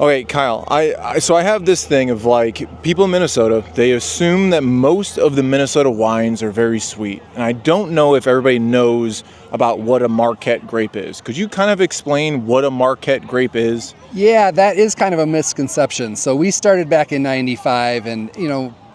Okay, Kyle, so I have this thing of like people in Minnesota, they assume that most of the Minnesota wines are very sweet. And I don't know if everybody knows about what a Marquette grape is. Could you kind of explain what a Marquette grape is? Yeah, that is kind of a misconception. So we started back in 95 and,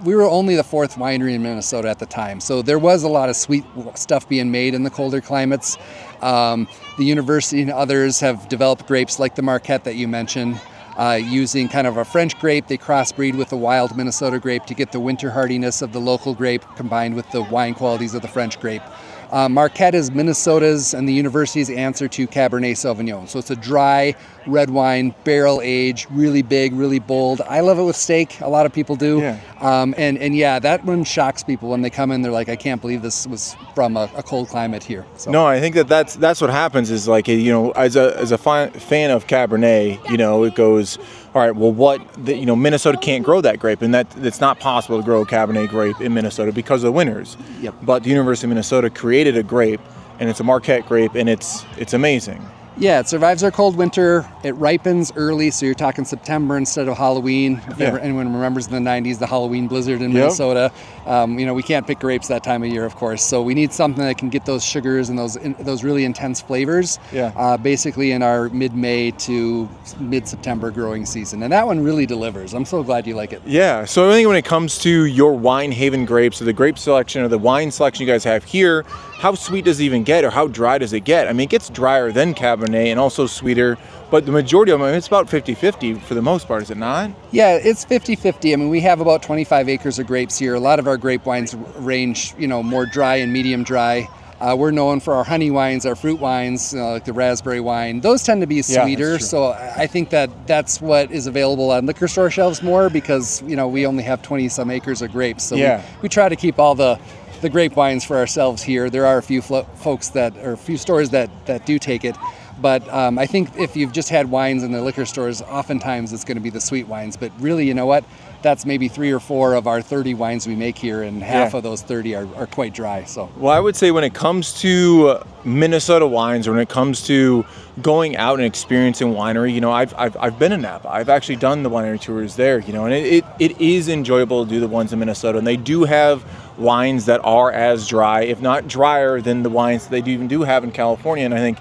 we were only the fourth winery in Minnesota at the time. So there was a lot of sweet stuff being made in the colder climates. The university and others have developed grapes like the Marquette that you mentioned. Using kind of a French grape, they crossbreed with the wild Minnesota grape to get the winter hardiness of the local grape combined with the wine qualities of the French grape. Marquette is Minnesota's and the university's answer to Cabernet Sauvignon. So it's a dry red wine, barrel aged, really big, really bold. I love it with steak. A lot of people do. Yeah. And yeah, that one shocks people when they come in. They're like, I can't believe this was from a cold climate here. So. No, I think that's what happens is like, as a fan of Cabernet, it goes, all right, well, Minnesota can't grow that grape, and it's not possible to grow a Cabernet grape in Minnesota because of the winters. Yep. But the University of Minnesota created a grape, and it's a Marquette grape, and it's amazing. Yeah, it survives our cold winter. It ripens early, so you're talking September instead of Halloween. If anyone remembers in the 90s, the Halloween blizzard in Minnesota. We can't pick grapes that time of year, of course. So we need something that can get those sugars and those really intense flavors. Yeah. Basically in our mid-May to mid-September growing season. And that one really delivers. I'm so glad you like it. Yeah, so I think when it comes to your Winehaven grapes, or the grape selection, or the wine selection you guys have here, how sweet does it even get, or how dry does it get? I mean, it gets drier than Cabernet and also sweeter, but the majority of them, it's about 50-50 for the most part, is it not? Yeah, it's 50-50. I mean, we have about 25 acres of grapes here. A lot of our grape wines range, more dry and medium dry. We're known for our honey wines, our fruit wines, like the raspberry wine. Those tend to be sweeter, that's true. so I think that's what is available on liquor store shelves more because, we only have 20-some acres of grapes. So we try to keep all the grape wines for ourselves here. There are a few a few stores that do take it. But I think if you've just had wines in the liquor stores, oftentimes it's going to be the sweet wines. But really, you know what? That's maybe 3 or 4 of our 30 wines we make here, and half of those 30 are quite dry. So, well, I would say when it comes to Minnesota wines, or when it comes to going out and experiencing winery, I've been in Napa. I've actually done the winery tours there, and it is enjoyable to do the ones in Minnesota. And they do have wines that are as dry, if not drier, than the wines that they even do have in California. And I think,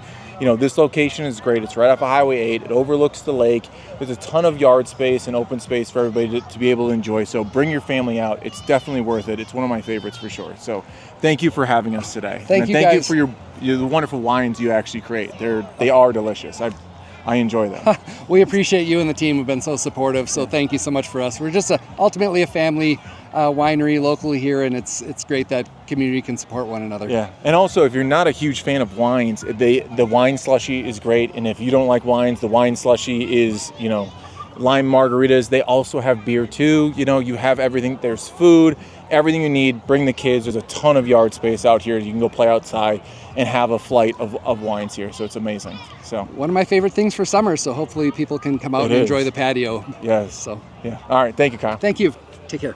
this location is great. It's right off of Highway 8. It overlooks the lake. There's a ton of yard space and open space for everybody to be able to enjoy. So bring your family out. It's definitely worth it. It's one of my favorites for sure. So thank you for having us today. Thank you guys. You for the wonderful wines you actually create. They are delicious. I enjoy them. We appreciate you and the team have been so supportive. So thank you so much for us. We're just ultimately a family winery locally here, and it's great that community can support one another. Yeah, and also if you're not a huge fan of wines, the wine slushy is great. And if you don't like wines, the wine slushy is lime margaritas. They also have beer too. You have everything. There's food, everything you need. Bring the kids. There's a ton of yard space out here. You can go play outside and have a flight of wines here. So it's amazing. So one of my favorite things for summer. So hopefully people can come out and enjoy the patio. Yes. So yeah. All right. Thank you, Kyle. Thank you. Take care.